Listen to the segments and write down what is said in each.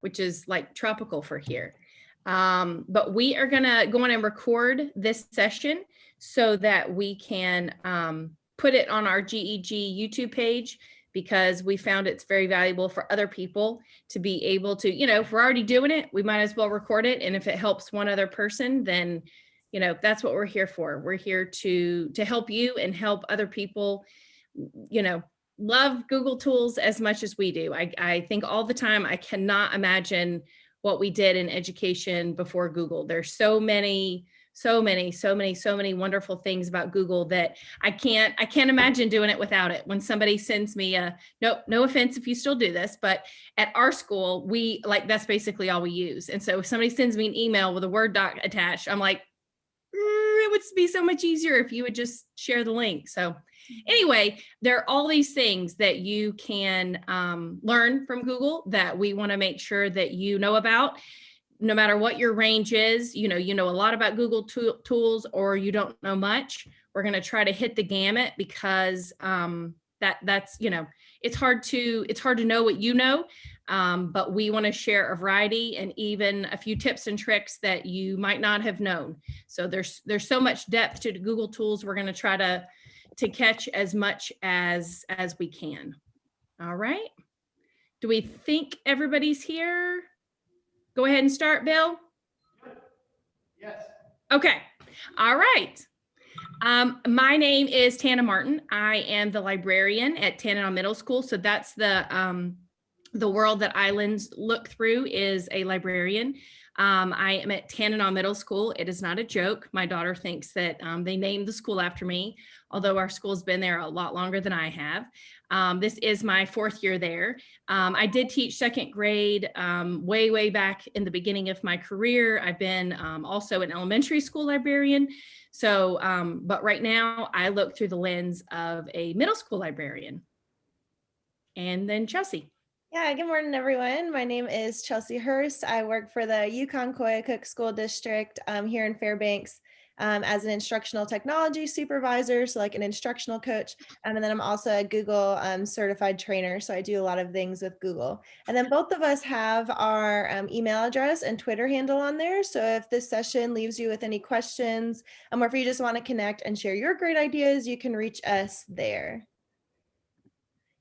which is like tropical for here. But we are gonna go on and record this session so that we can put it on our GEG YouTube page, because we found it's very valuable for other people to be able to, if we're already doing it, we might as well record it. And if it helps one other person, then, that's what we're here for. We're here to help you and help other people, love Google tools as much as we do. I think all the time, I cannot imagine what we did in education before Google. There's so many wonderful things about Google that I can't imagine doing it without it. When somebody sends me no offense if you still do this, but at our school, that's basically all we use. And so if somebody sends me an email with a Word doc attached, I'm like, it would be so much easier if you would just share the link. So anyway, there are all these things that you can learn from Google that we want to make sure that you know about. No matter what your range is, you know a lot about Google tools or you don't know much. We're going to try to hit the gamut, because that's it's hard to know what you know, but we want to share a variety and even a few tips and tricks that you might not have known. So there's so much depth to the Google tools. We're going to try to catch as much as we can. All right. Do we think everybody's here? Go ahead and start, Bill. Yes. Okay. All right. My name is Tana Martin. I am the librarian at Tanana Middle School. So that's the world that Islands look through, is a librarian. I am at Tanana Middle School. It is not a joke. My daughter thinks that they named the school after me, although our school's been there a lot longer than I have. This is my 4th year there. I did teach 2nd grade way back in the beginning of my career. I've been also an elementary school librarian. So, but right now I look through the lens of a middle school librarian. And then Chelsea. Yeah, good morning, everyone. My name is Chelsea Hurst. I work for the Yukon-Koyukuk School District here in Fairbanks as an instructional technology supervisor, so like an instructional coach. And then I'm also a Google certified trainer, so I do a lot of things with Google. And then both of us have our email address and Twitter handle on there. So if this session leaves you with any questions, or if you just want to connect and share your great ideas, you can reach us there.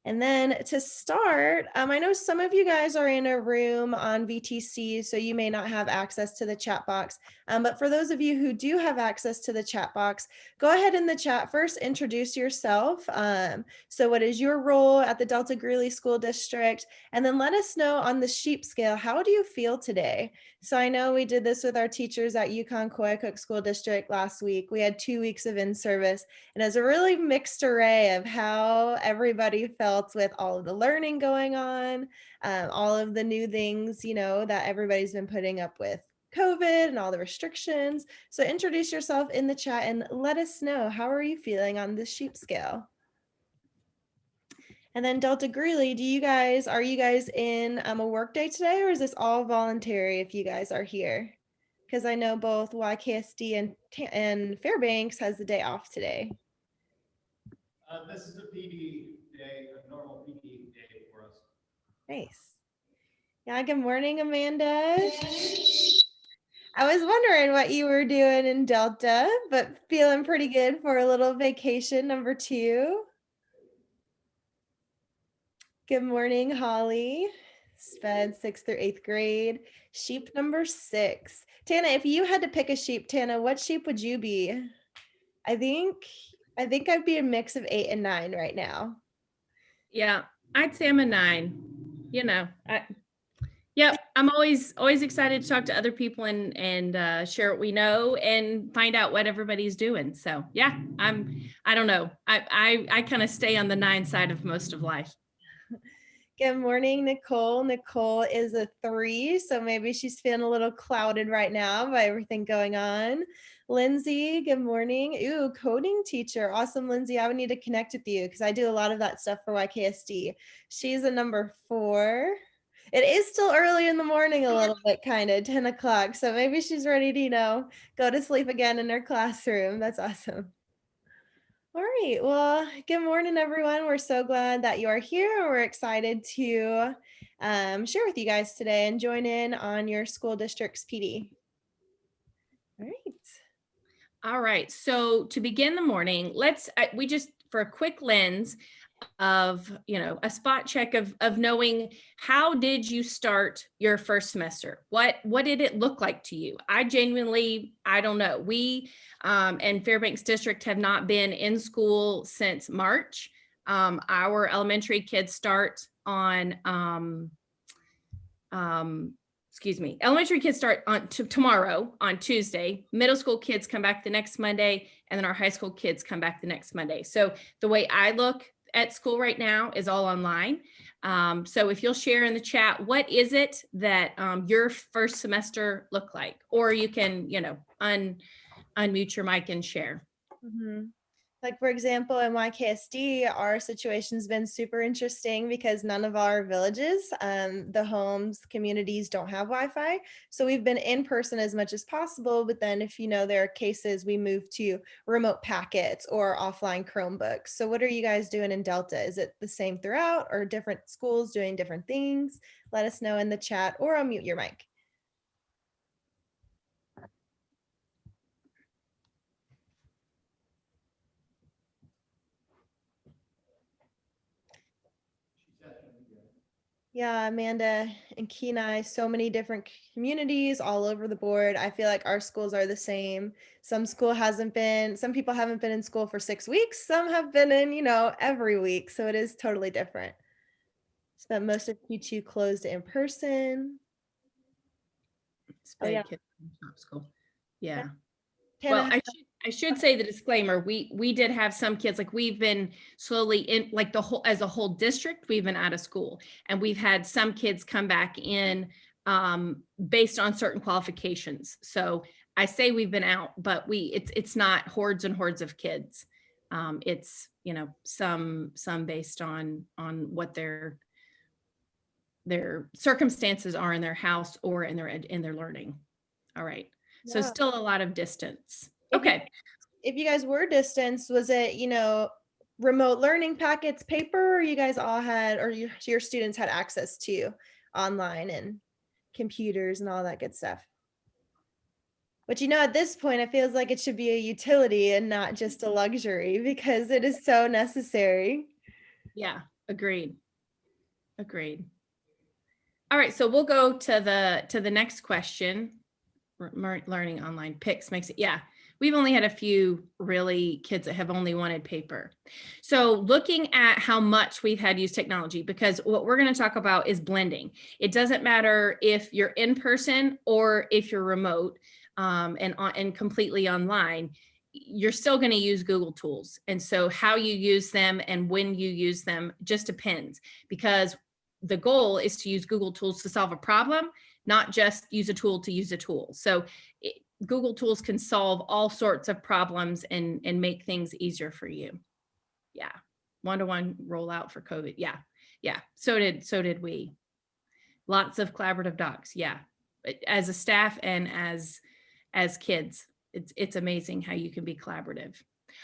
And then to start, I know some of you guys are in a room on VTC, so you may not have access to the chat box. But for those of you who do have access to the chat box, go ahead in the chat first, introduce yourself. So what is your role at the Delta Greeley School District? And then let us know on the sheep scale, how do you feel today? So I know we did this with our teachers at Yukon-Koyukuk School District last week. We had 2 weeks of in-service, and it was a really mixed array of how everybody felt with all of the learning going on, all of the new things, that everybody's been putting up with COVID and all the restrictions. So introduce yourself in the chat and let us know, how are you feeling on this sheep scale? And then Delta Greeley, are you guys in a work day today, or is this all voluntary if you guys are here? Because I know both YKSD and Fairbanks has the day off today. This is a PD day, a normal PD day for us. Nice. Yeah, good morning, Amanda. I was wondering what you were doing in Delta, but feeling pretty good for a little vacation number 2. Good morning, Holly. Sped 6th through 8th grade. Sheep number 6. Tana, if you had to pick a sheep, Tana, what sheep would you be? I think I'd be a mix of 8 and 9 right now. Yeah, I'd say I'm a 9. Yep, I'm always excited to talk to other people and share what we know and find out what everybody's doing. So yeah, I don't know. I kind of stay on the 9 side of most of life. Good morning, Nicole. Nicole is a 3, so maybe she's feeling a little clouded right now by everything going on. Lindsay, good morning. Ooh, coding teacher. Awesome, Lindsay. I would need to connect with you because I do a lot of that stuff for YKSD. She's a number 4. It is still early in the morning a little bit, kind of 10 o'clock. So maybe she's ready to, go to sleep again in her classroom. That's awesome. All right, well, good morning, everyone. We're so glad that you are here. We're excited to share with you guys today and join in on your school district's PD. All right. All right. So to begin the morning, we just, for a quick lens of, a spot check of knowing, how did you start your first semester? What did it look like to you? I don't know. We and Fairbanks District have not been in school since March. Our elementary kids start on, elementary kids start on tomorrow on Tuesday. Middle school kids come back the next Monday, and then our high school kids come back the next Monday. So the way I look at school right now is all online. So if you'll share in the chat, what is it that your first semester looked like? Or you can, unmute your mic and share. Mhm. Like, for example, in YKSD, our situation's been super interesting because none of our villages, the homes, communities don't have Wi-Fi. So we've been in person as much as possible. But then if there are cases, we move to remote packets or offline Chromebooks. So what are you guys doing in Delta? Is it the same throughout, or different schools doing different things? Let us know in the chat or unmute your mic. Yeah, Amanda and Kenai, so many different communities all over the board. I feel like our schools are the same. Some people haven't been in school for 6 weeks. Some have been in, every week. So it is totally different. Spent most of Q2 closed in person. Oh, yeah. Kids in top school. Yeah. Tana, Well, I should say the disclaimer, we did have some kids, like we've been slowly in, like as a whole district, we've been out of school, and we've had some kids come back in based on certain qualifications. So I say we've been out, but it's not hordes and hordes of kids. It's, some based on what their circumstances are in their house or in their learning. All right. So yeah. still a lot of distance. Okay. If you guys were distance, was it, remote learning packets, paper, or you guys all had, or your students had access to online and computers and all that good stuff? But at this point, it feels like it should be a utility and not just a luxury, because it is so necessary. Yeah, agreed. All right, so we'll go to the next question. Learning online picks makes it, yeah. We've only had a few really kids that have only wanted paper. So looking at how much we've had used technology, because what we're going to talk about is blending. It doesn't matter if you're in person or if you're remote and completely online, you're still going to use Google tools. And so how you use them and when you use them just depends, because the goal is to use Google tools to solve a problem, not just use a tool to use a tool. So Google tools can solve all sorts of problems and make things easier for you. Yeah. One-to-one rollout for COVID. Yeah. Yeah. So did we. Lots of collaborative docs. Yeah. As a staff and as kids, it's amazing how you can be collaborative.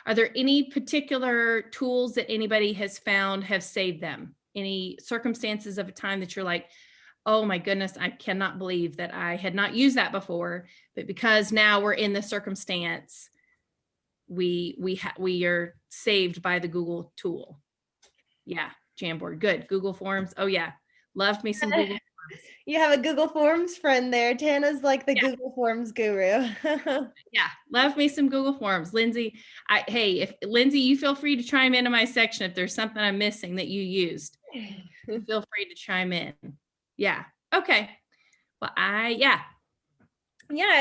Are there any particular tools that anybody has found have saved them? Any circumstances of a time that you're like, oh my goodness, I cannot believe that I had not used that before, but because now we're in the circumstance, we are saved by the Google tool. Yeah, Jamboard, good. Google Forms, oh yeah, loved me some Google Forms. You have a Google Forms friend there. Tana's like the Google Forms guru. Yeah, love me some Google Forms. Lindsay, hey, if Lindsay, you feel free to chime into my section if there's something I'm missing that you used. Feel free to chime in. Yeah. Okay. Well, Yeah,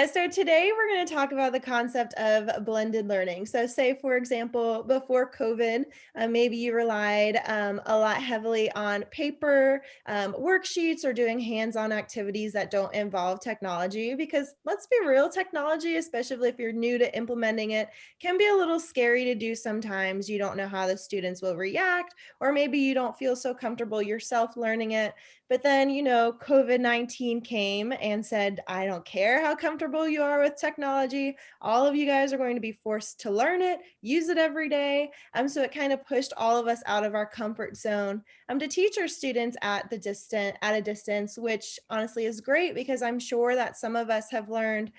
so today we're going to talk about the concept of blended learning. So say, for example, before COVID, maybe you relied a lot heavily on paper, worksheets, or doing hands-on activities that don't involve technology, because let's be real, technology, especially if you're new to implementing it, can be a little scary to do sometimes. You don't know how the students will react, or maybe you don't feel so comfortable yourself learning it. But then, COVID-19 came and said, I don't care how comfortable you are with technology. All of you guys are going to be forced to learn it, use it every day. So it kind of pushed all of us out of our comfort zone. to teach our students at a distance, which honestly is great because I'm sure that some of us have learned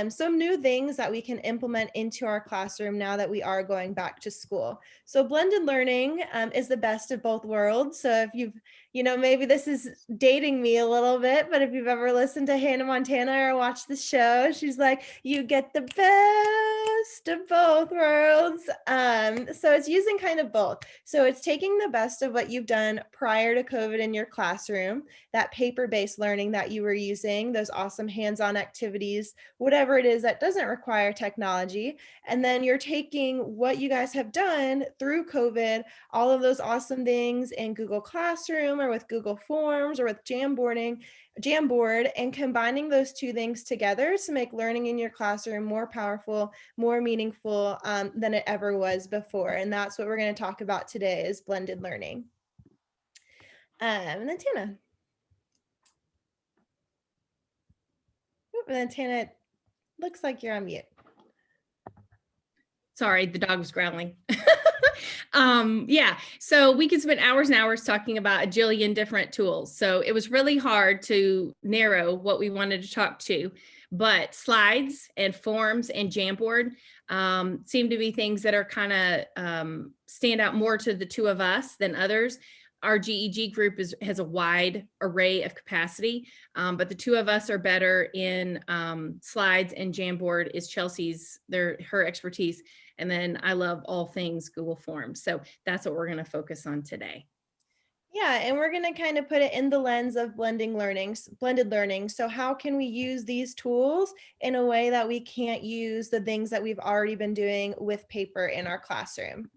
some new things that we can implement into our classroom now that we are going back to school. So blended learning is the best of both worlds. So if you've, maybe this is dating me a little bit, but if you've ever listened to Hannah Montana or watched the show, she's like, you get the best of both worlds. So it's using kind of both. So it's taking the best of what you've done prior to COVID in your classroom, that paper-based learning that you were using, those awesome hands-on activities, whatever it is that doesn't require technology. And then you're taking what you guys have done through COVID, all of those awesome things in Google Classroom or with Google Forms or with Jamboard, and combining those two things together to make learning in your classroom more powerful, more meaningful than it ever was before. And that's what we're going to talk about today is blended learning. And then Tana. And then Tana, looks like you're on mute. Sorry, the dog was growling. Yeah, so we could spend hours and hours talking about a jillion different tools. So it was really hard to narrow what we wanted to talk to, but slides and forms and Jamboard seem to be things that are kind of stand out more to the two of us than others. Our GEG group has a wide array of capacity, but the two of us are better in slides, and Jamboard is her expertise. And then I love all things Google Forms. So that's what we're going to focus on today. Yeah, and we're going to kind of put it in the lens of blended learning. So how can we use these tools in a way that we can't use the things that we've already been doing with paper in our classroom?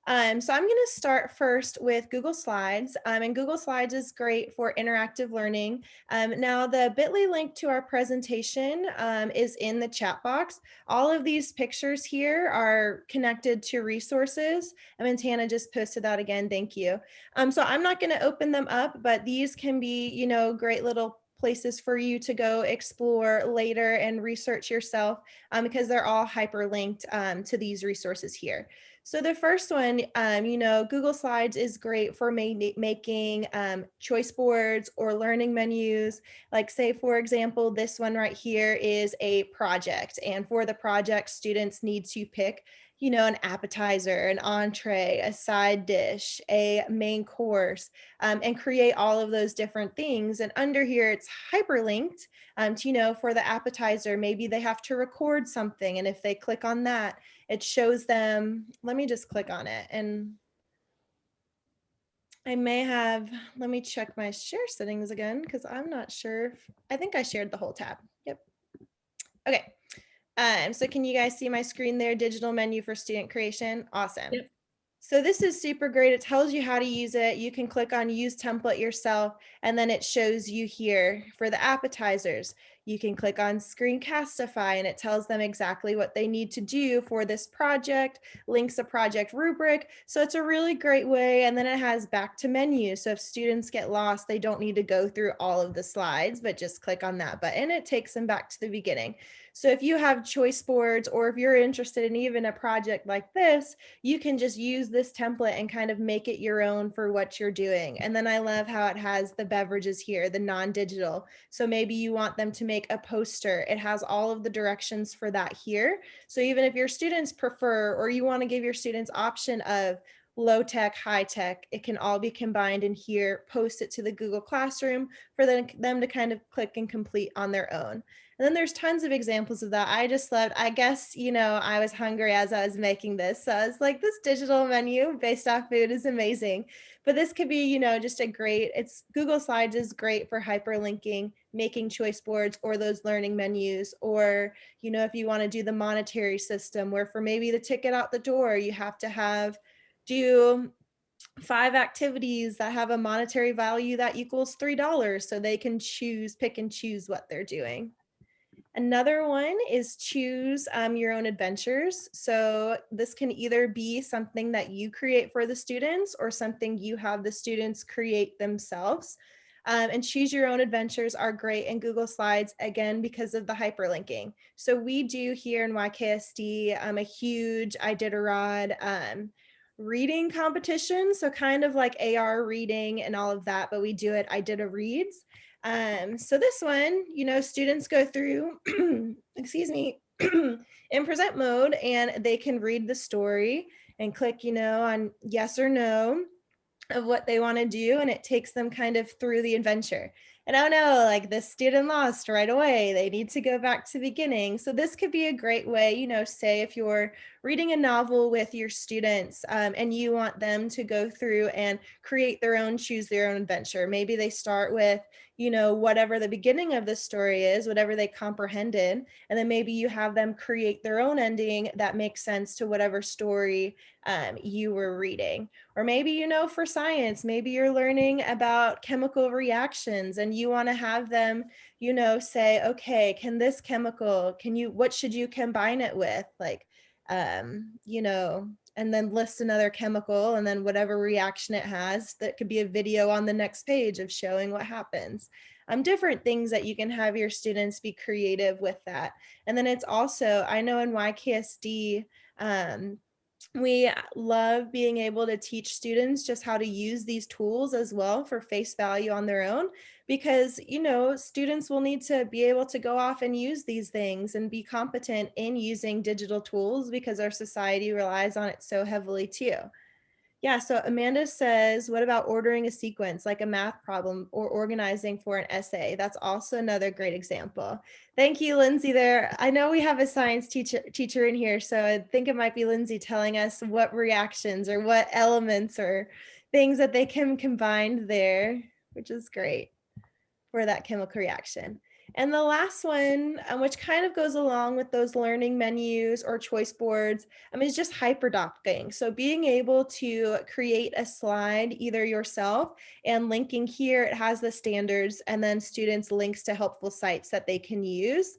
So I'm going to start first with Google Slides, and Google Slides is great for interactive learning. Now the bit.ly link to our presentation is in the chat box. All of these pictures here are connected to resources. And Tana just posted that again, thank you. So I'm not going to open them up, but these can be, great little places for you to go explore later and research yourself because they're all hyperlinked to these resources here. So the first one, Google Slides is great for making choice boards or learning menus. Like say, for example, this one right here is a project. And for the project, students need to pick, an appetizer, an entree, a side dish, a main course, and create all of those different things. And under here, it's hyperlinked to, for the appetizer, maybe they have to record something. And if they click on that, it shows them, let me just click on it. And I may have, let me check my share settings again, because I'm not sure. I think I shared the whole tab. Yep. Okay. So can you guys see my screen there? Digital menu for student creation. Awesome. Yep. So this is super great. It tells you how to use it. You can click on use template yourself, and then it shows you here for the appetizers. You can click on Screencastify and it tells them exactly what they need to do for this project, links a project rubric. So it's a really great way. And then it has back to menu. So if students get lost, they don't need to go through all of the slides, but just click on that button. It takes them back to the beginning. So if you have choice boards, or if you're interested in even a project like this, you can just use this template and kind of make it your own for what you're doing. And then I love how it has the beverages here, the non-digital. So maybe you want them to make a poster. It has all of the directions for that here. So even if your students prefer, or you want to give your students option of low tech, high tech, it can all be combined in here, post it to the Google Classroom for them to kind of click and complete on their own. And then there's tons of examples of that. I just loved, I guess, I was hungry as I was making this. So I was like, this digital menu based off food is amazing. But this could be, just a great, Google Slides is great for hyperlinking, making choice boards or those learning menus, or, if you want to do the monetary system where for maybe the ticket out the door, you have to do 5 activities that have a monetary value that equals $3 so they can pick and choose what they're doing. Another one is choose your own adventures. So this can either be something that you create for the students or something you have the students create themselves. And choose your own adventures are great in Google Slides, again, because of the hyperlinking. So we do here in YKSD a huge Iditarod reading competition. So kind of like AR reading and all of that, but we do it IDITA-Reads. So this one, students go through, excuse me, in present mode, and they can read the story and click, on yes or no of what they want to do, and it takes them kind of through the adventure. And oh no, like this student lost right away, they need to go back to the beginning. So this could be a great way, say if you're reading a novel with your students, and you want them to go through and create their own, choose their own adventure. Maybe they start with, whatever the beginning of the story is, whatever they comprehended, and then maybe you have them create their own ending that makes sense to whatever story you were reading. Or maybe, for science, maybe you're learning about chemical reactions and you want to have them, say, okay, can this chemical, what should you combine it with? Like, and then list another chemical and then whatever reaction it has. That could be a video on the next page of showing what happens. Different things that you can have your students be creative with that. And then it's also, I know in YKSD, we love being able to teach students just how to use these tools as well for face value on their own, because, students will need to be able to go off and use these things and be competent in using digital tools because our society relies on it so heavily too. Yeah, so Amanda says, what about ordering a sequence like a math problem or organizing for an essay? That's also another great example. Thank you, Lindsay, there. I know we have a science teacher in here, so I think it might be Lindsay telling us what reactions or what elements or things that they can combine there, which is great for that chemical reaction. And the last one, which kind of goes along with those learning menus or choice boards, is just hyperdocking. So being able to create a slide either yourself and linking here, it has the standards and then students links to helpful sites that they can use.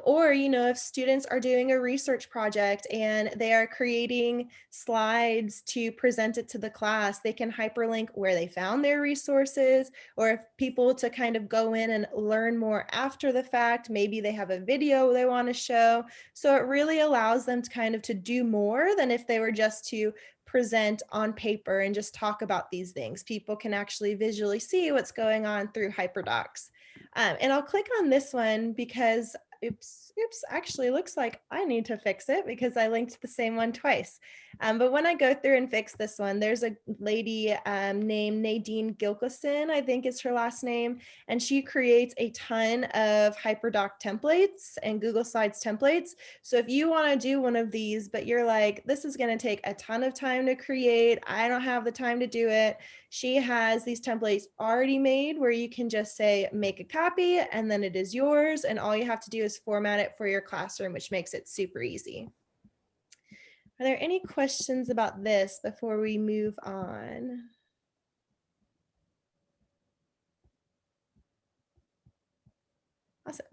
Or, if students are doing a research project and they are creating slides to present it to the class, they can hyperlink where they found their resources, or if people to kind of go in and learn more after the fact, maybe they have a video they want to show. So it really allows them to kind of to do more than if they were just to present on paper and just talk about these things. People can actually visually see what's going on through HyperDocs. And I'll click on this one because oops, actually looks like I need to fix it because I linked the same one twice. But when I go through and fix this one, there's a lady named Nadine Gilkison, I think is her last name, and she creates a ton of HyperDoc templates and Google Slides templates. So if you want to do one of these, but you're like, this is going to take a ton of time to create, I don't have the time to do it, she has these templates already made where you can just say, make a copy, and then it is yours. And all you have to do is format it for your classroom, which makes it super easy. Are there any questions about this before we move on? Awesome.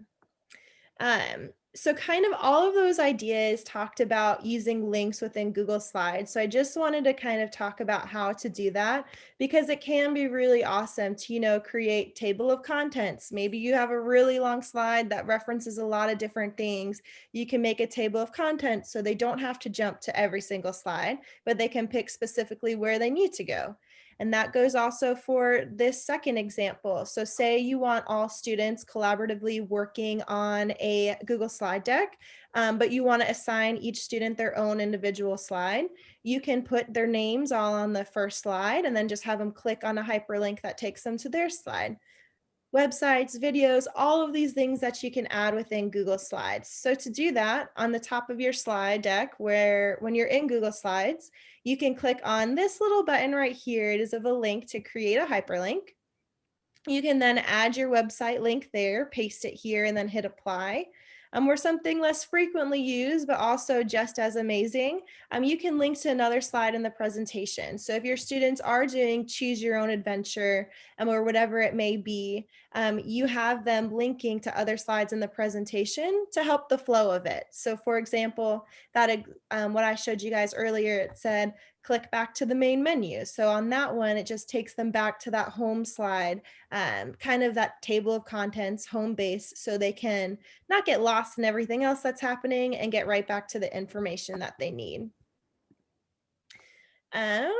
So kind of all of those ideas talked about using links within Google Slides. So I just wanted to kind of talk about how to do that because it can be really awesome to, create table of contents. Maybe you have a really long slide that references a lot of different things. You can make a table of contents so they don't have to jump to every single slide, but they can pick specifically where they need to go. And that goes also for this second example. So say you want all students collaboratively working on a Google slide deck, but you want to assign each student their own individual slide. You can put their names all on the first slide and then just have them click on a hyperlink that takes them to their slide. Websites, videos, all of these things that you can add within Google Slides. So to do that, on the top of your slide deck, when you're in Google Slides, you can click on this little button right here. It is of a link to create a hyperlink. You can then add your website link there, paste it here, and then hit apply. Or something less frequently used, but also just as amazing, you can link to another slide in the presentation. So if your students are doing choose your own adventure or whatever it may be, you have them linking to other slides in the presentation to help the flow of it. So for example, that what I showed you guys earlier, it said, click back to the main menu. So on that one, it just takes them back to that home slide, kind of that table of contents, home base, so they can not get lost in everything else that's happening and get right back to the information that they need. Um,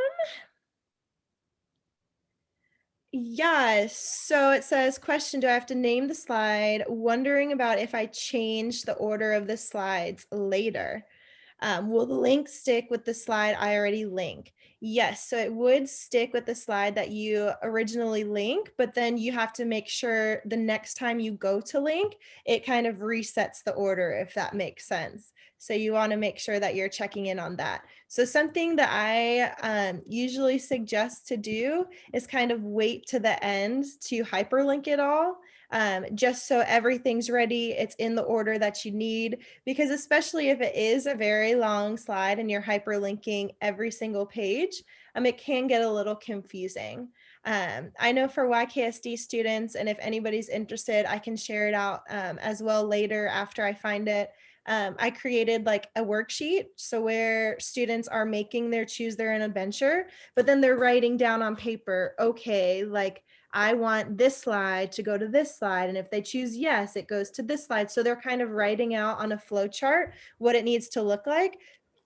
yes. So it says, question, do I have to name the slide? Wondering about if I change the order of the slides later. Will the link stick with the slide I already link? Yes, so it would stick with the slide that you originally link, but then you have to make sure the next time you go to link, it kind of resets the order, if that makes sense. So you want to make sure that you're checking in on that. So something that I usually suggest to do is kind of wait to the end to hyperlink it all, just so everything's ready. It's in the order that you need, because especially if it is a very long slide and you're hyperlinking every single page, it can get a little confusing. I know for YKSD students, and if anybody's interested, I can share it out as well later after I find it. I created like a worksheet, so where students are making their choose their own adventure, but then they're writing down on paper, okay, like I want this slide to go to this slide. And if they choose yes, it goes to this slide. So they're kind of writing out on a flow chart what it needs to look like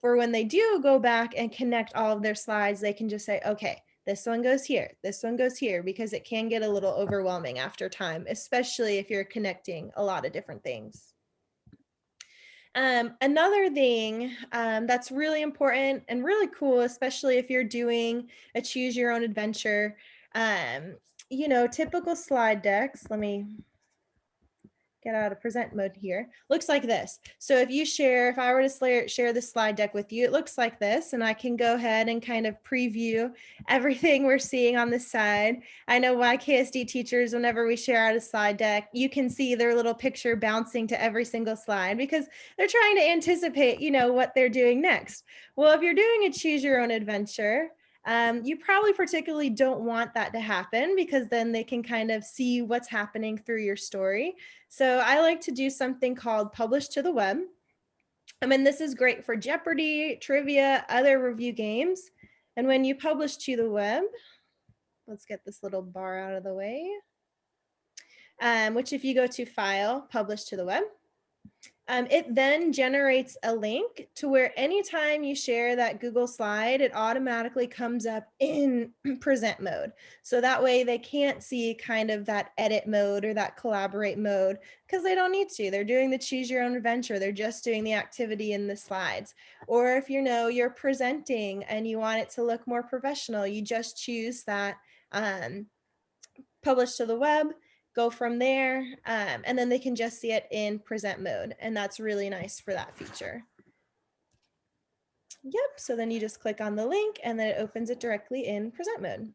for when they do go back and connect all of their slides, they can just say, okay, this one goes here, this one goes here, because it can get a little overwhelming after time, especially if you're connecting a lot of different things. Another thing that's really important and really cool, especially if you're doing a choose your own adventure, typical slide decks, let me get out of present mode here, looks like this. So if I were to share the slide deck with you, it looks like this, and I can go ahead and kind of preview everything we're seeing on the side. I know YKSD teachers, whenever we share out a slide deck, you can see their little picture bouncing to every single slide because they're trying to anticipate, what they're doing next. Well, if you're doing a choose your own adventure, you probably particularly don't want that to happen, because then they can kind of see what's happening through your story. So I like to do something called publish to the web. This is great for Jeopardy, trivia, other review games. And when you publish to the web, let's get this little bar out of the way, which if you go to File, Publish to the Web, it then generates a link to where anytime you share that Google slide, it automatically comes up in present mode. So that way they can't see kind of that edit mode or that collaborate mode, because they don't need to. They're doing the choose your own adventure. They're just doing the activity in the slides. Or if you're presenting and you want it to look more professional, you just choose that publish to the web, go from there, and then they can just see it in present mode. And that's really nice for that feature. Yep, so then you just click on the link and then it opens it directly in present mode.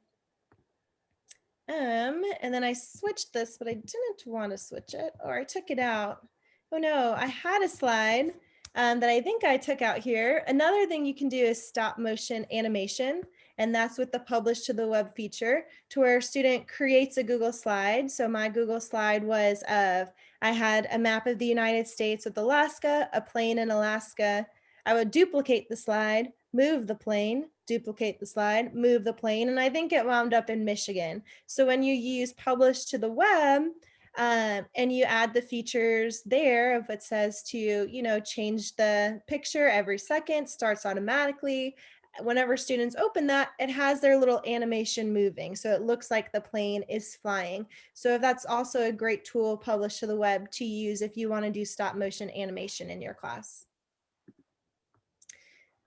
And then I switched this, but I didn't want to switch it, or I took it out. Oh no, I had a slide that I think I took out here. Another thing you can do is stop motion animation. And that's with the publish to the web feature, to where a student creates a Google slide. So my Google slide was I had a map of the United States with Alaska, a plane in Alaska. I would duplicate the slide, move the plane, duplicate the slide, move the plane, and I think it wound up in Michigan. So when you use publish to the web, and you add the features there of what says to, change the picture every second, starts automatically. Whenever students open that, it has their little animation moving. So it looks like the plane is flying. So that's also a great tool, publish to the web, to use if you want to do stop motion animation in your class.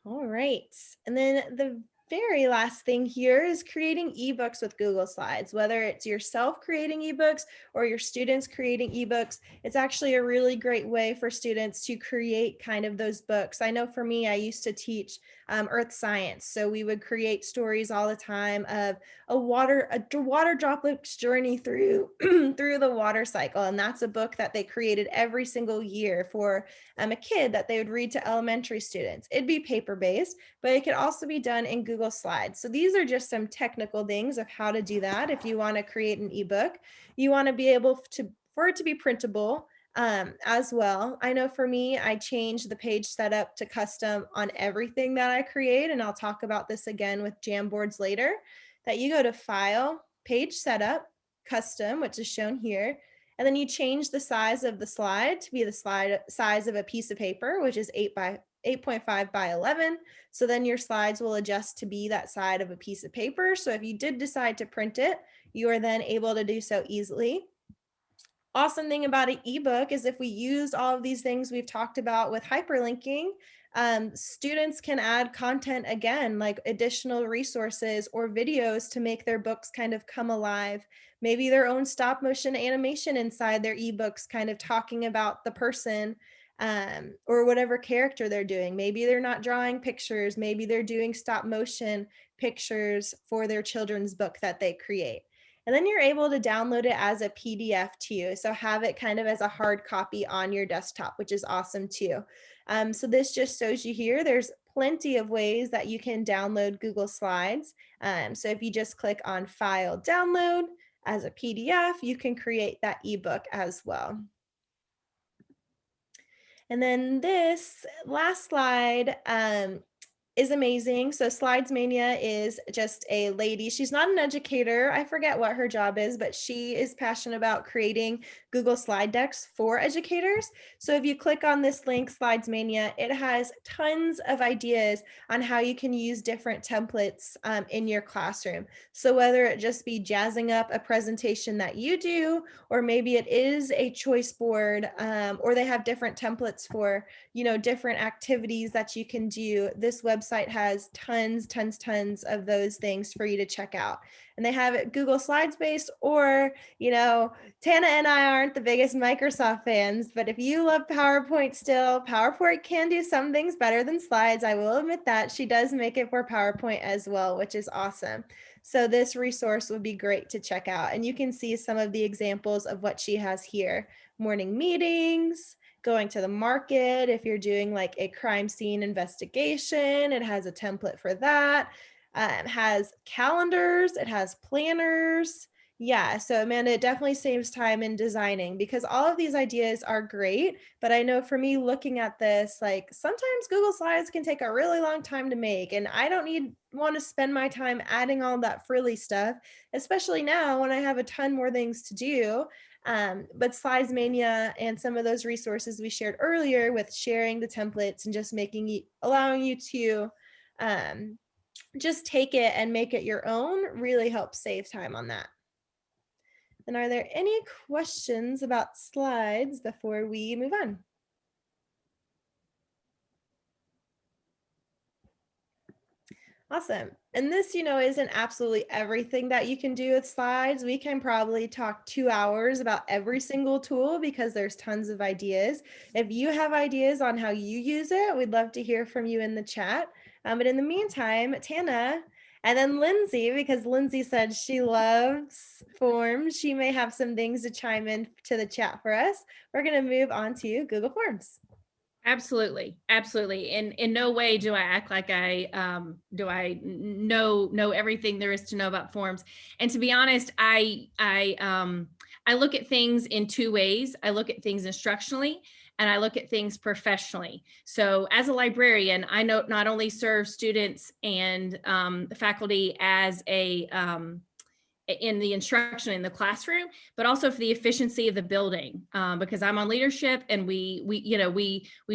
All right. And then the very last thing here is creating ebooks with Google Slides. Whether it's yourself creating ebooks or your students creating ebooks, it's actually a really great way for students to create kind of those books. I know for me, I used to teach earth science. So we would create stories all the time of a water droplet's journey through through the water cycle. And that's a book that they created every single year for a kid that they would read to elementary students. It'd be paper-based, but it could also be done in Google Slides. So these are just some technical things of how to do that. If you want to create an ebook, you want to be able for it to be printable as well. I know for me, I changed the page setup to custom on everything that I create. And I'll talk about this again with Jamboards later, that you go to File, Page Setup, Custom, which is shown here. And then you change the size of the slide to be the slide size of a piece of paper, which is 8 by 8.5 by 11. So then your slides will adjust to be that side of a piece of paper. So if you did decide to print it, you are then able to do so easily. Awesome thing about an ebook is if we used all of these things we've talked about with hyperlinking, students can add content again, like additional resources or videos to make their books kind of come alive. Maybe their own stop motion animation inside their ebooks, kind of talking about the person or whatever character they're doing. Maybe they're not drawing pictures. Maybe they're doing stop motion pictures for their children's book that they create. And then you're able to download it as a PDF too. So have it kind of as a hard copy on your desktop, which is awesome too. So this just shows you here, there's plenty of ways that you can download Google Slides. So if you just click on File, Download as a PDF, you can create that ebook as well. And then this last slide is amazing. So Slides Mania is just a lady. She's not an educator. I forget what her job is, but she is passionate about creating Google slide decks for educators. So if you click on this link, Slides Mania, it has tons of ideas on how you can use different templates in your classroom. So whether it just be jazzing up a presentation that you do, or maybe it is a choice board, or they have different templates for, different activities that you can do. This website has tons of those things for you to check out. And they have it Google Slides based, or, Tana and I aren't the biggest Microsoft fans, but if you love PowerPoint still, PowerPoint can do some things better than slides. I will admit that. She does make it for PowerPoint as well, which is awesome. So this resource would be great to check out. And you can see some of the examples of what she has here. Morning meetings, going to the market. If you're doing like a crime scene investigation, it has a template for that. It has calendars, it has planners. Yeah, so Amanda, it definitely saves time in designing because all of these ideas are great. But I know for me looking at this, like sometimes Google Slides can take a really long time to make, and I don't want to spend my time adding all that frilly stuff, especially now when I have a ton more things to do. But Slides Mania and some of those resources we shared earlier with sharing the templates and just allowing you to just take it and make it your own really helps save time on that. And are there any questions about slides before we move on? Awesome. And this, isn't absolutely everything that you can do with slides. We can probably talk 2 hours about every single tool because there's tons of ideas. If you have ideas on how you use it, we'd love to hear from you in the chat. But in the meantime, Tana, and then Lindsay, because Lindsay said she loves forms, she may have some things to chime in to the chat for us. We're going to move on to Google Forms. Absolutely. In no way do I act like I know everything there is to know about forms. And to be honest, I look at things in two ways. I look at things instructionally, and I look at things professionally. So as a librarian, I not only serve students and faculty as in the instruction in the classroom, but also for the efficiency of the building, because I'm on leadership and we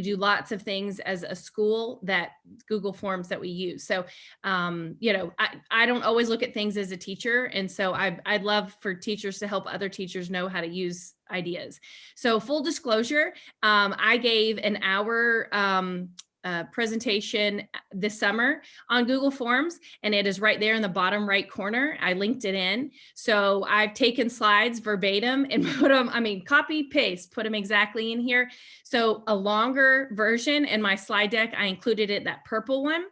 do lots of things as a school that Google Forms that we use. So, I don't always look at things as a teacher. And so I'd love for teachers to help other teachers know how to use ideas. So full disclosure, I gave an hour presentation this summer on Google Forms, and it is right there in the bottom right corner. I linked it in. So I've taken slides verbatim and put them, copy, paste, put them exactly in here. So a longer version in my slide deck, I included it, that purple one.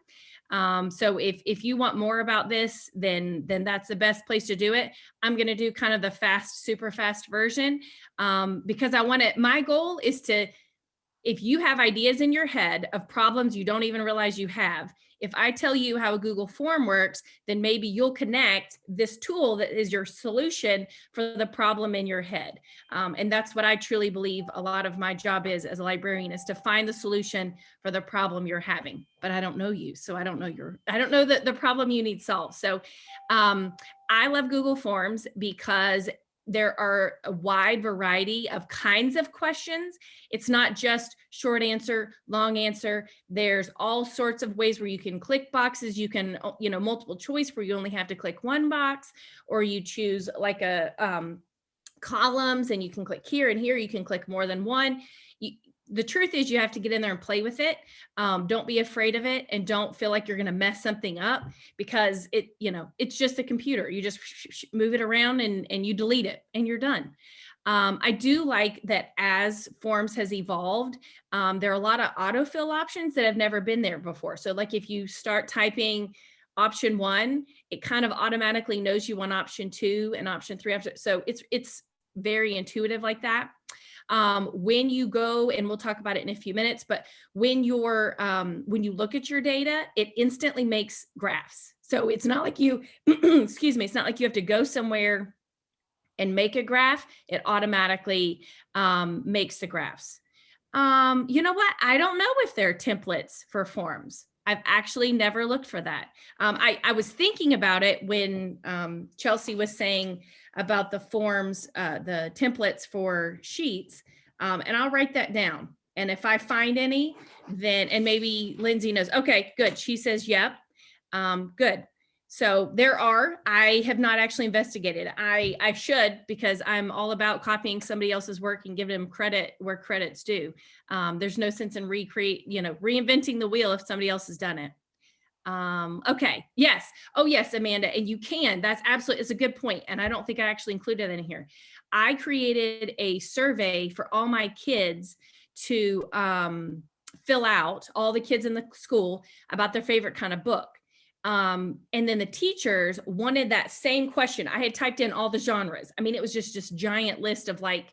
So if you want more about this, then that's the best place to do it. I'm going to do kind of the super fast version, because my goal is to, if you have ideas in your head of problems you don't even realize you have, if I tell you how a Google Form works, then maybe you'll connect this tool that is your solution for the problem in your head. And that's what I truly believe a lot of my job is as a librarian, is to find the solution for the problem you're having. But I don't know you, so I don't know the problem you need solved. So I love Google Forms because there are a wide variety of kinds of questions. It's not just short answer, long answer. There's all sorts of ways where you can click boxes. You can, multiple choice where you only have to click one box, or you choose like a columns and you can click here and here. You can click more than one. The truth is you have to get in there and play with it. Don't be afraid of it, and don't feel like you're going to mess something up, because it's just a computer. You just move it around and you delete it and you're done. I do like that as Forms has evolved, there are a lot of autofill options that have never been there before. So like if you start typing option 1, it kind of automatically knows you want option 2 and option 3. So it's very intuitive like that. When you go, and we'll talk about it in a few minutes, but when you look at your data, it instantly makes graphs. So it's not like you, excuse me, it's not like you have to go somewhere and make a graph. It automatically makes the graphs. You know what? I don't know if there are templates for Forms. I've actually never looked for that. I was thinking about it when Chelsea was saying about the forms, the templates for sheets, and I'll write that down. And if I find any, then, and maybe Lindsay knows, okay, good. She says, yep, good. So I have not actually investigated. I should, because I'm all about copying somebody else's work and giving them credit where credit's due. There's no sense in reinventing the wheel if somebody else has done it. Okay. Yes. Oh yes, Amanda. And you can, that's absolutely, it's a good point. And I don't think I actually included that in here. I created a survey for all my kids to fill out, all the kids in the school, about their favorite kind of book. And then the teachers wanted that same question. I had typed in all the genres. I mean, it was just giant list of like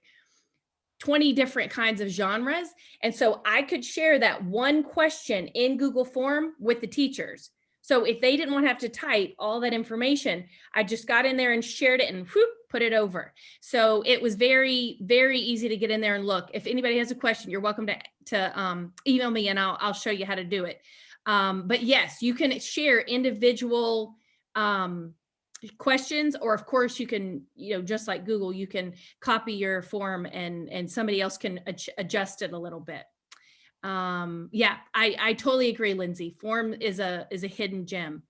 20 different kinds of genres. And so I could share that one question in Google Form with the teachers. So if they didn't want to have to type all that information, I just got in there and shared it and whoop, put it over. So it was very, very easy to get in there and look. If anybody has a question, you're welcome to email me and I'll show you how to do it. But yes, you can share individual questions, or of course you can, just like Google, you can copy your form and somebody else can adjust it a little bit. Yeah, I totally agree, Lindsay. Form is a hidden gem.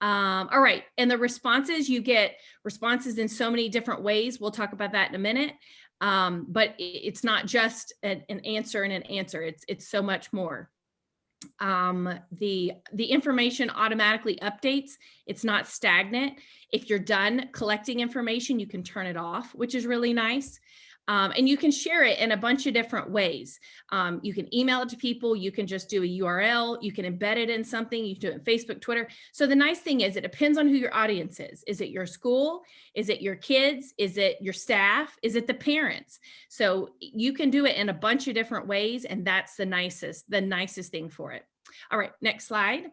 All right. And the responses, you get responses in so many different ways. We'll talk about that in a minute. But it's not just an answer and an answer. It's so much more. The information automatically updates. It's not stagnant. If you're done collecting information, you can turn it off, which is really nice. And you can share it in a bunch of different ways. You can email it to people. You can just do a URL. You can embed it in something. You can do it in Facebook, Twitter. So the nice thing is it depends on who your audience is. Is it your school? Is it your kids? Is it your staff? Is it the parents? So you can do it in a bunch of different ways. And that's the nicest thing for it. All right, next slide.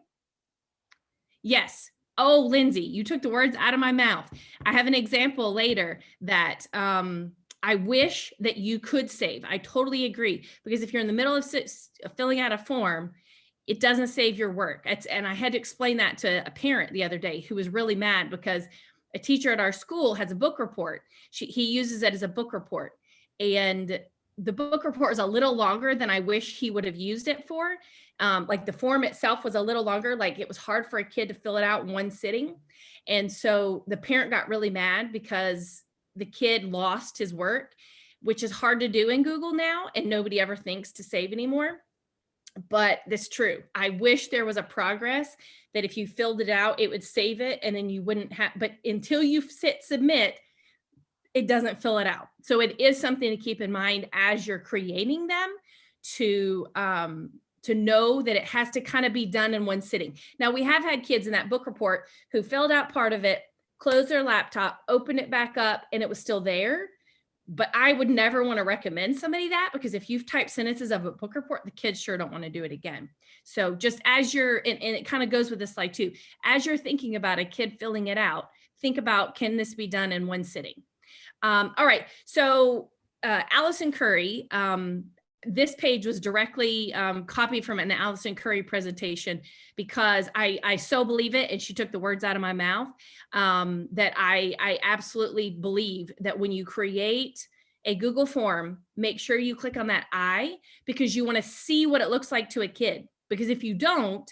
Yes. Oh, Lindsay, you took the words out of my mouth. I have an example later that, I wish that you could save. I totally agree, because if you're in the middle of filling out a form, it doesn't save your work. And I had to explain that to a parent the other day who was really mad because a teacher at our school has a book report. He uses it as a book report, and the book report is a little longer than I wish he would have used it for. Like the form itself was a little longer, like it was hard for a kid to fill it out in one sitting. And so the parent got really mad because the kid lost his work, which is hard to do in Google now, and nobody ever thinks to save anymore. But that's true. I wish there was a progress that if you filled it out, it would save it, and then you wouldn't have, but until you hit submit, it doesn't fill it out. So it is something to keep in mind as you're creating them, to know that it has to kind of be done in one sitting. Now, we have had kids in that book report who filled out part of it, closed their laptop, opened it back up, and it was still there. But I would never want to recommend somebody that, because if you've typed sentences of a book report, the kids sure don't want to do it again. So just as you're, and it kind of goes with this slide too, as you're thinking about a kid filling it out, think about, can this be done in one sitting? All right. So Allison Curry this page was directly copied from an Allison Curry presentation, because I so believe it, and she took the words out of my mouth, that I absolutely believe that when you create a Google form, make sure you click on that I, because you want to see what it looks like to a kid. Because if you don't,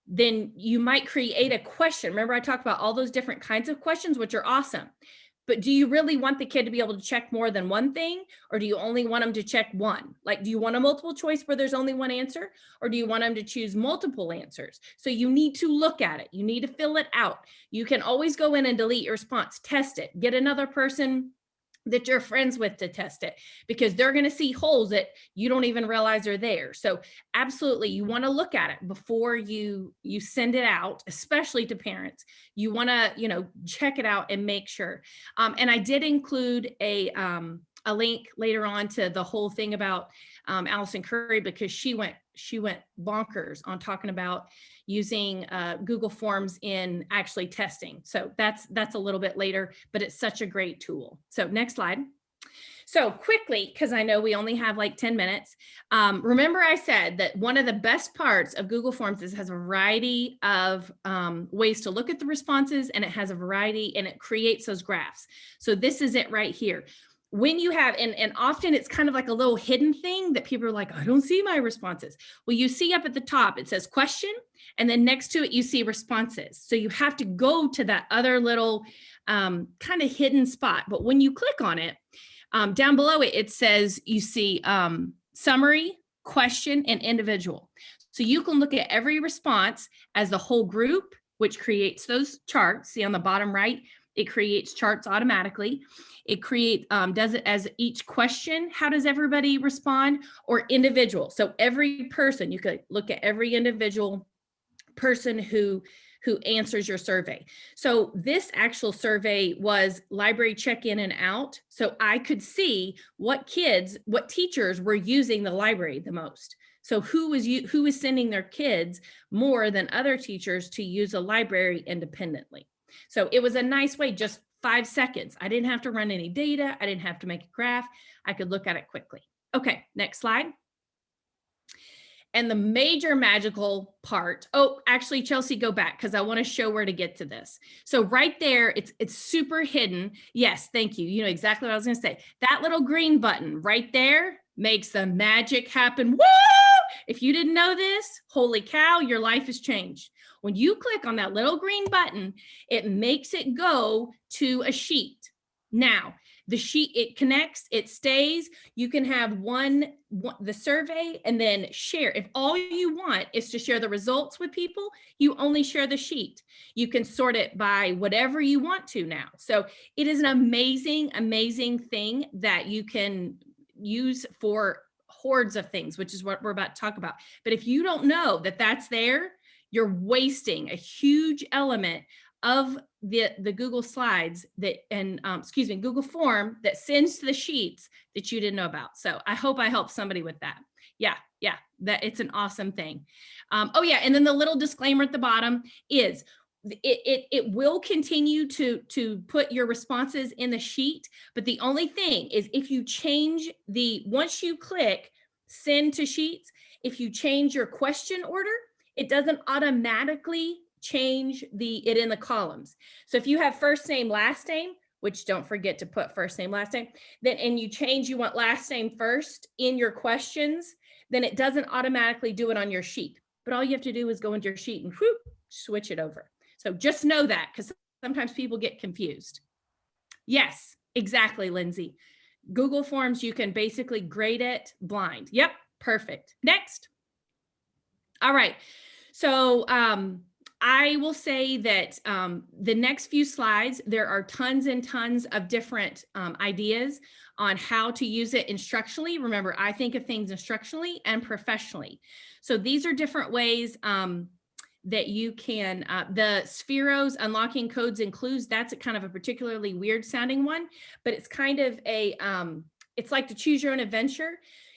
then you might create a question. Remember, I talked about all those different kinds of questions, which are awesome. But do you really want the kid to be able to check more than one thing? Or do you only want them to check one? Like, do you want a multiple choice where there's only one answer? Or do you want them to choose multiple answers? So you need to look at it. You need to fill it out. You can always go in and delete your response, test it, get another person that you're friends with to test it, because they're going to see holes that you don't even realize are there. So absolutely, you want to look at it before you send it out, especially to parents. You want to, check it out and make sure. And I did include a link later on to the whole thing about Allison Curry, because she went bonkers on talking about using Google Forms in actually testing. So that's a little bit later, but it's such a great tool. So next slide. So quickly, because I know we only have like 10 minutes. Remember I said that one of the best parts of Google Forms is it has a variety of ways to look at the responses, and it has a variety, and it creates those graphs. So this is it right here. When you have, and often it's kind of like a little hidden thing that people are like, I don't see my responses. Well, you see up at the top, it says question, and then next to it, you see responses. So you have to go to that other little kind of hidden spot. But when you click on it, down below it, it says you see summary, question, and individual. So you can look at every response as the whole group, which creates those charts. See on the bottom right, it creates charts automatically. It does it as each question. How does everybody respond? Or individual. So every person, you could look at every individual person who answers your survey. So this actual survey was library check-in and out. So I could see what teachers were using the library the most. So who is sending their kids more than other teachers to use a library independently. So it was a nice way, just 5 seconds. I didn't have to run any data. I didn't have to make a graph. I could look at it quickly. Okay, next slide. And the major magical part, actually, Chelsea, go back, because I want to show where to get to this. So right there, it's super hidden. Yes, thank you. You know exactly what I was going to say. That little green button right there makes the magic happen. Woo! If you didn't know this, holy cow, your life has changed. When you click on that little green button, it makes it go to a sheet. Now, the sheet, it connects, it stays. You can have the survey and then share. If all you want is to share the results with people, you only share the sheet. You can sort it by whatever you want to now. So it is an amazing, amazing thing that you can use for hordes of things, which is what we're about to talk about. But if you don't know that that's there, you're wasting a huge element of the Google Slides Google Form that sends to the sheets that you didn't know about. So I hope I helped somebody with that. Yeah, that it's an awesome thing. And then the little disclaimer at the bottom is it will continue to put your responses in the sheet, but the only thing is if you change once you click send to sheets, if you change your question order, it doesn't automatically change it in the columns. So if you have first name, last name, which don't forget to put first name, last name, and you want last name first in your questions, then it doesn't automatically do it on your sheet. But all you have to do is go into your sheet and switch it over. So just know that, because sometimes people get confused. Yes, exactly, Lindsay. Google Forms, you can basically grade it blind. Yep, perfect. Next. All right. So I will say that the next few slides, there are tons and tons of different ideas on how to use it instructionally. Remember, I think of things instructionally and professionally. So these are different ways that you can, the Spheros unlocking codes and clues, that's a kind of a particularly weird sounding one, but it's kind of it's like to choose your own adventure.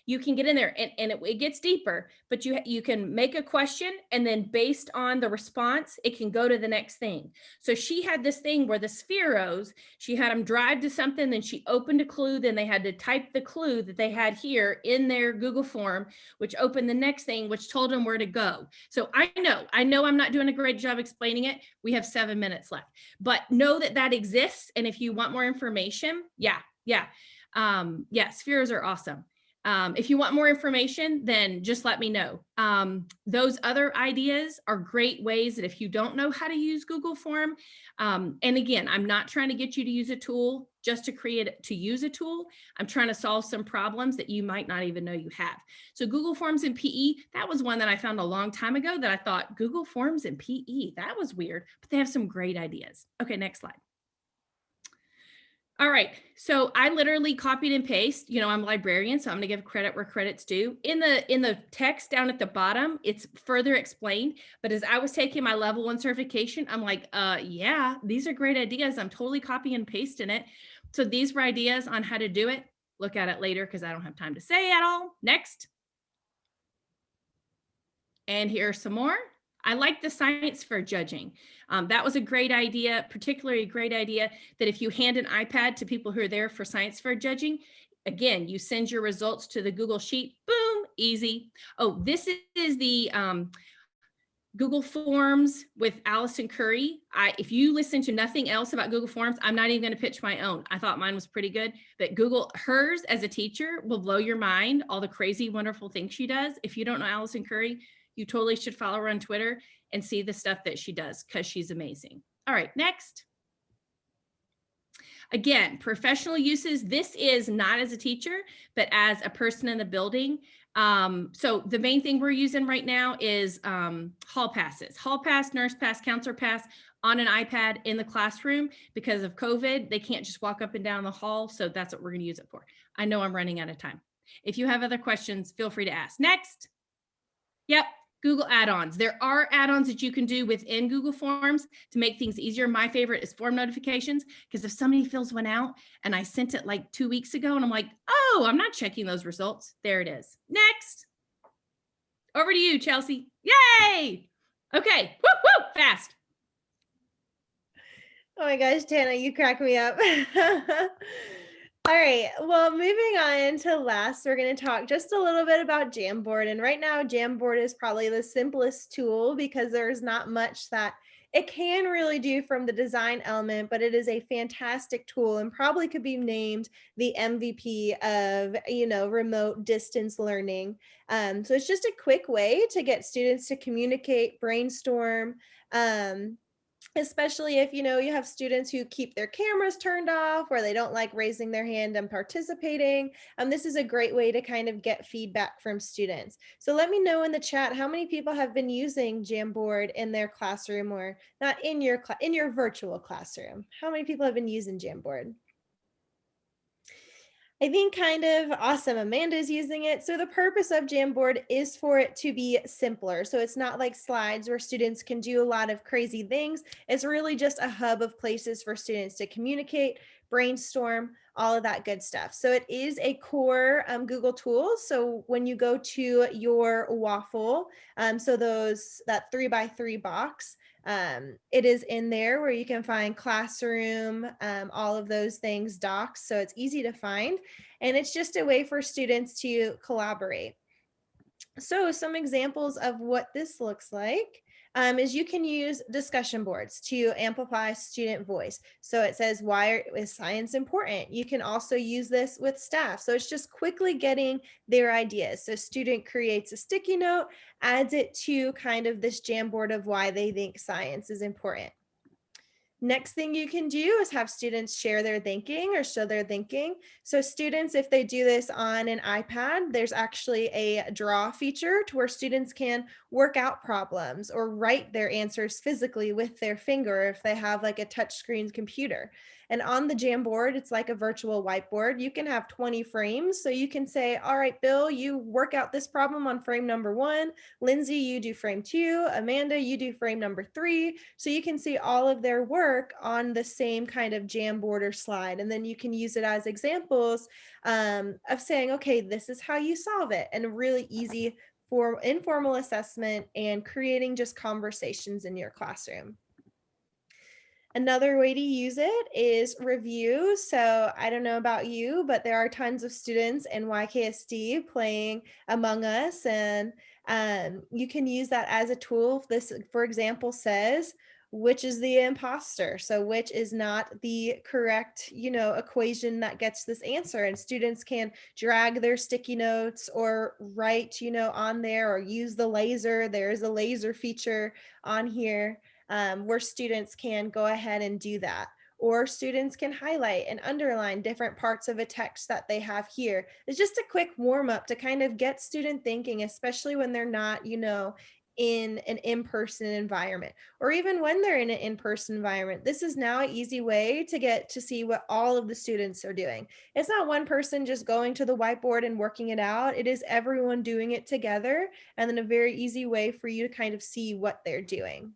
You can get in there and it gets deeper, but you can make a question, and then based on the response, it can go to the next thing. So she had this thing where the Spheros, she had them drive to something, then she opened a clue, then they had to type the clue that they had here in their Google form, which opened the next thing, which told them where to go. So I know I'm not doing a great job explaining it. We have 7 minutes left, but know that that exists. And if you want more information, yeah, Spheros are awesome. If you want more information, then just let me know. Those other ideas are great ways that if you don't know how to use Google Form, and again, I'm not trying to get you to use a tool just to use a tool. I'm trying to solve some problems that you might not even know you have. So Google Forms in PE, that was one that I found a long time ago that I thought Google Forms in PE, that was weird, but they have some great ideas. Okay, next slide. All right, so I literally copied and paste. I'm a librarian, so I'm gonna give credit where credit's due. In the text down at the bottom, it's further explained, but as I was taking my level 1 certification, I'm like, yeah, these are great ideas. I'm totally copying and pasting it. So these were ideas on how to do it. Look at it later because I don't have time to say it all. Next. And here's some more. I like the science fair judging. That was a great idea, particularly a great idea that if you hand an iPad to people who are there for science fair judging, again, you send your results to the Google Sheet, boom, easy. Oh, this is the Google Forms with Allison Curry. If you listen to nothing else about Google Forms, I'm not even going to pitch my own. I thought mine was pretty good, but hers as a teacher will blow your mind, all the crazy, wonderful things she does. If you don't know Allison Curry, you totally should follow her on Twitter and see the stuff that she does because she's amazing. All right, next. Again, professional uses. This is not as a teacher, but as a person in the building. So the main thing we're using right now is hall passes. Hall pass, nurse pass, counselor pass on an iPad in the classroom. Because of COVID, they can't just walk up and down the hall. So that's what we're going to use it for. I know I'm running out of time. If you have other questions, feel free to ask. Next. Yep. Google add-ons. There are add-ons that you can do within Google Forms to make things easier. My favorite is form notifications, because if somebody fills one out and I sent it like 2 weeks ago and I'm like, oh, I'm not checking those results. There it is. Next. Over to you, Chelsea. Yay. Okay. Woo, woo, fast. Oh my gosh, Tana, you crack me up. All right, well, moving on to last, we're going to talk just a little bit about Jamboard. And right now, Jamboard is probably the simplest tool because there's not much that it can really do from the design element, but it is a fantastic tool and probably could be named the MVP of, remote distance learning. So it's just a quick way to get students to communicate, brainstorm, especially if you have students who keep their cameras turned off or they don't like raising their hand and participating. This is a great way to kind of get feedback from students. So let me know in the chat how many people have been using Jamboard in their classroom, or not in your virtual classroom. How many people have been using Jamboard? I think kind of awesome. Amanda's using it. So the purpose of Jamboard is for it to be simpler. So it's not like slides where students can do a lot of crazy things. It's really just a hub of places for students to communicate, brainstorm, all of that good stuff. So it is a core Google tool. So when you go to your waffle, so that 3x3 box, it is in there where you can find classroom, all of those things, docs. So it's easy to find, and it's just a way for students to collaborate. So some examples of what this looks like is you can use discussion boards to amplify student voice. So it says, why is science important? You can also use this with staff. So it's just quickly getting their ideas. So student creates a sticky note, adds it to kind of this Jamboard of why they think science is important. Next thing you can do is have students share their thinking or show their thinking. So students, if they do this on an iPad, there's actually a draw feature to where students can work out problems or write their answers physically with their finger if they have like a touchscreen computer. And on the Jamboard, it's like a virtual whiteboard. You can have 20 frames. So you can say, all right, Bill, you work out this problem on frame number 1. Lindsay, you do frame 2. Amanda, you do frame number 3. So you can see all of their work on the same kind of Jamboard or slide. And then you can use it as examples of saying, okay, this is how you solve it. And a really easy for informal assessment and creating just conversations in your classroom. Another way to use it is review. So I don't know about you, but there are tons of students in YKSD playing Among Us, and you can use that as a tool. This, for example, says, which is the imposter? So which is not the correct, equation that gets this answer? And students can drag their sticky notes or write, on there, or use the laser. There's a laser feature on here where students can go ahead and do that. Or students can highlight and underline different parts of a text that they have here. It's just a quick warm up to kind of get student thinking, especially when they're not, in an in-person environment, or even when they're in an in-person environment. This is now an easy way to get to see what all of the students are doing. It's not one person just going to the whiteboard and working it out. It is everyone doing it together, and then a very easy way for you to kind of see what they're doing.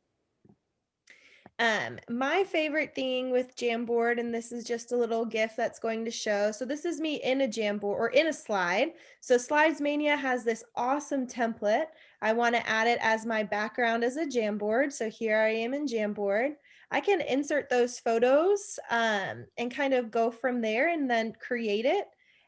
My favorite thing with Jamboard, and this is just a little GIF that's going to show. So this is me in a Jamboard or in a slide. So Slides Mania has this awesome template. I want to add it as my background as a Jamboard. So here I am in Jamboard. I can insert those photos and kind of go from there and then create it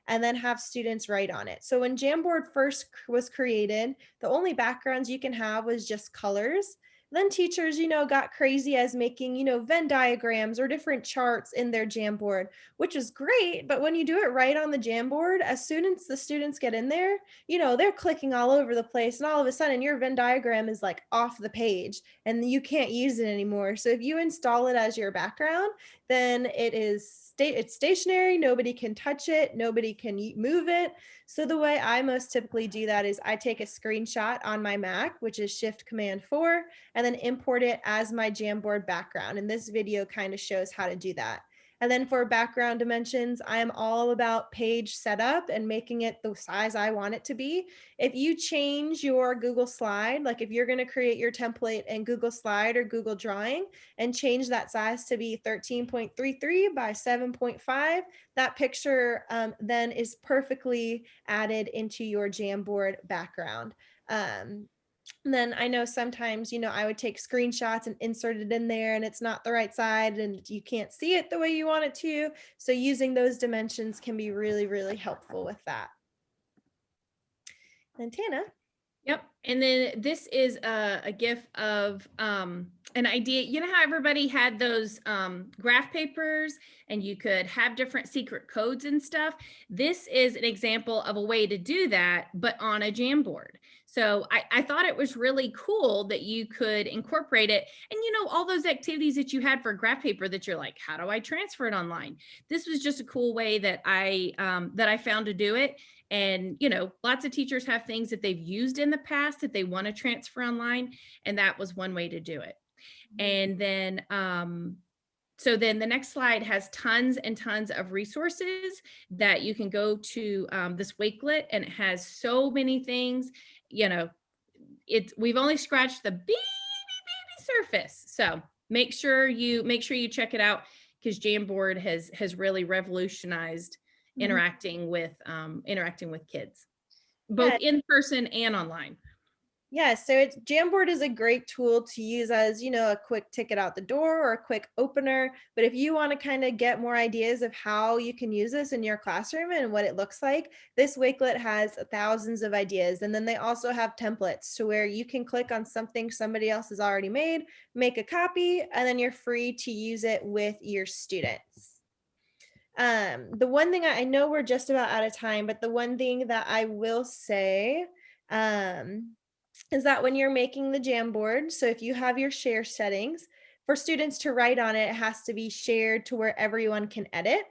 and then have students write on it. So when Jamboard first was created, the only backgrounds you can have was just colors. Then teachers, got crazy as making, Venn diagrams or different charts in their Jamboard, which is great. But when you do it right on the Jamboard, as soon as the students get in there, they're clicking all over the place. And all of a sudden your Venn diagram is like off the page and you can't use it anymore. So if you install it as your background, then it's stationary. Nobody can touch it. Nobody can move it. So the way I most typically do that is I take a screenshot on my Mac, which is Shift-Command-4, and then import it as my Jamboard background. And this video kind of shows how to do that. And then for background dimensions, I am all about page setup and making it the size I want it to be. If you change your Google Slide, like if you're going to create your template in Google Slide or Google Drawing and change that size to be 13.33 by 7.5, that picture then is perfectly added into your Jamboard background. And then I know sometimes, I would take screenshots and insert it in there and it's not the right side and you can't see it the way you want it to. So using those dimensions can be really, really helpful with that. And Tana. Yep. And then this is a GIF of an idea. You know how everybody had those graph papers and you could have different secret codes and stuff? This is an example of a way to do that, but on a Jamboard. So I thought it was really cool that you could incorporate it. And all those activities that you had for graph paper that you're like, how do I transfer it online? This was just a cool way that I found to do it. And, lots of teachers have things that they've used in the past that they want to transfer online. And that was one way to do it. And then, so then the next slide has tons and tons of resources that you can go to this Wakelet, and it has so many things, we've only scratched the baby surface. So make sure you check it out, because Jamboard has really revolutionized interacting with kids, both in person and online. Yeah, so Jamboard is a great tool to use as, a quick ticket out the door or a quick opener. But if you want to kind of get more ideas of how you can use this in your classroom and what it looks like, this Wakelet has thousands of ideas. And then they also have templates to where you can click on something somebody else has already made, make a copy, and then you're free to use it with your students. The one thing I know we're just about out of time, but the one thing that I will say, is that when you're making the Jamboard, so if you have your share settings, for students to write on it, it has to be shared to where everyone can edit.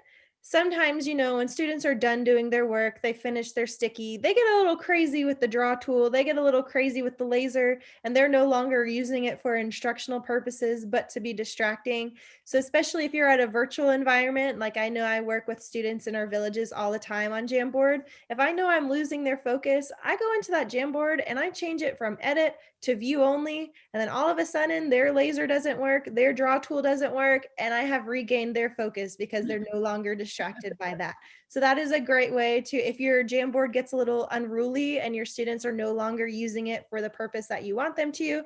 sometimes, when students are done doing their work, they finish their sticky, they get a little crazy with the draw tool, they get a little crazy with the laser, and they're no longer using it for instructional purposes, but to be distracting. So especially if you're at a virtual environment, like I know I work with students in our villages all the time on Jamboard, if I know I'm losing their focus, I go into that Jamboard and I change it from edit to view only. And then all of a sudden their laser doesn't work, their draw tool doesn't work, and I have regained their focus because they're no longer distracted by that. So that is a great way to, if your Jamboard gets a little unruly and your students are no longer using it for the purpose that you want them to,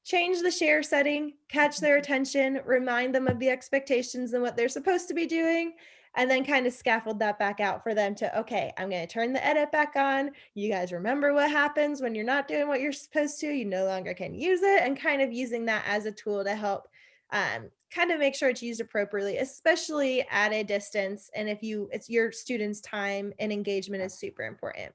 change the share setting, catch their attention, remind them of the expectations and what they're supposed to be doing, and then kind of scaffold that back out for them to, okay, I'm going to turn the edit back on. You guys remember what happens when you're not doing what you're supposed to. You no longer can use it, and kind of using that as a tool to help kind of make sure it's used appropriately, especially at a distance. And if it's your students' time and engagement is super important.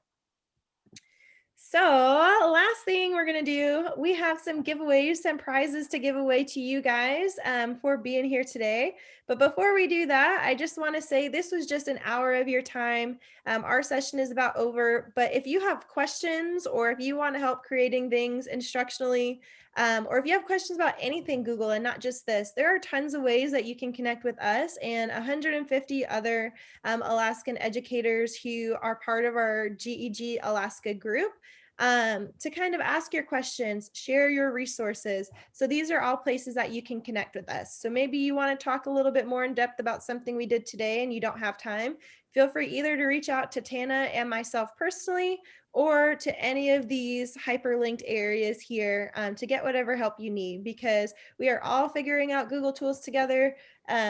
So last thing we're going to do, we have some giveaways, some prizes to give away to you guys for being here today. But before we do that, I just want to say this was just an hour of your time. Our session is about over, but if you have questions or if you want to help creating things instructionally, or if you have questions about anything Google and not just this, there are tons of ways that you can connect with us and 150 other Alaskan educators who are part of our GEG Alaska group to kind of ask your questions, share your resources. So these are all places that you can connect with us. So maybe you want to talk a little bit more in depth about something we did today and you don't have time, feel free either to reach out to Tana and myself personally, or to any of these hyperlinked areas here to get whatever help you need, because we are all figuring out Google tools together.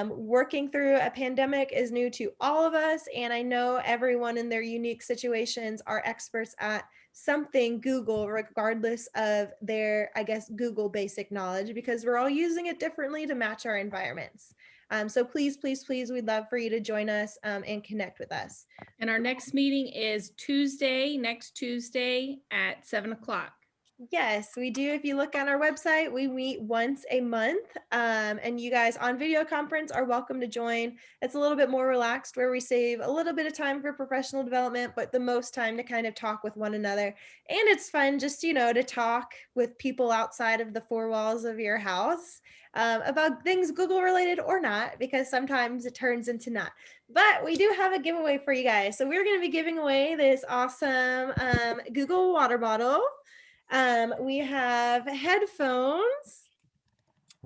Working through a pandemic is new to all of us, and I know everyone in their unique situations are experts at something Google, regardless of their, I guess, Google basic knowledge, because we're all using it differently to match our environments. So please, please, please, we'd love for you to join us and connect with us. And our next meeting is next Tuesday at 7 o'clock. Yes, we do. If you look on our website, we meet once a month, and you guys on video conference are welcome to join. It's a little bit more relaxed, where we save a little bit of time for professional development, but the most time to kind of talk with one another. And it's fun just, to talk with people outside of the four walls of your house about things Google related or not, because sometimes it turns into not. But we do have a giveaway for you guys. So we're going to be giving away this awesome Google water bottle. We have headphones,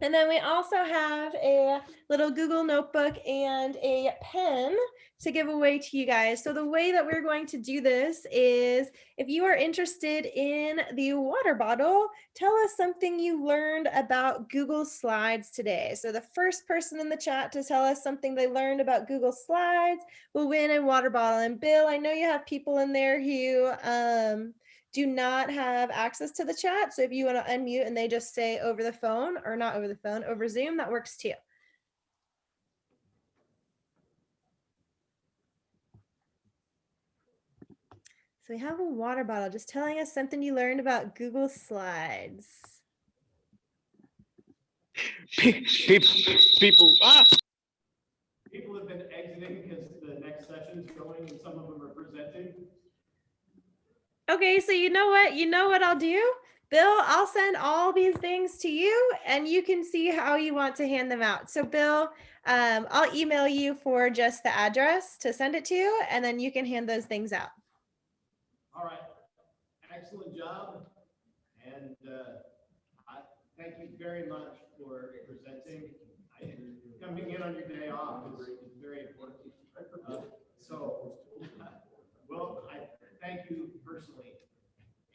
and then we also have a little Google notebook and a pen to give away to you guys. So the way that we're going to do this is, if you are interested in the water bottle, tell us something you learned about Google Slides today. So the first person in the chat to tell us something they learned about Google Slides will win a water bottle. And Bill, I know you have people in there who do not have access to the chat. So if you want to unmute and they just say over the phone, or not over the phone, over Zoom, that works too. So we have a water bottle just telling us something you learned about Google Slides. People have been exiting because the next session's going and some of them are presenting. Okay, so you know what I'll do? Bill, I'll send all these things to you and you can see how you want to hand them out. So Bill, I'll email you for just the address to send it to, and then you can hand those things out. All right, excellent job. And I thank you very much for presenting. Coming in on your day off is very important. Well, I thank you personally,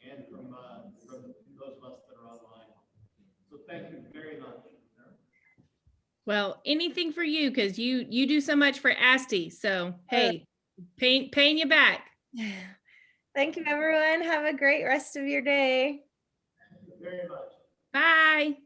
and from those of us that are online. So thank you very much. Well, anything for you, because you do so much for ASTI. So hey, paying you back. Thank you, everyone. Have a great rest of your day. Thank you very much. Bye.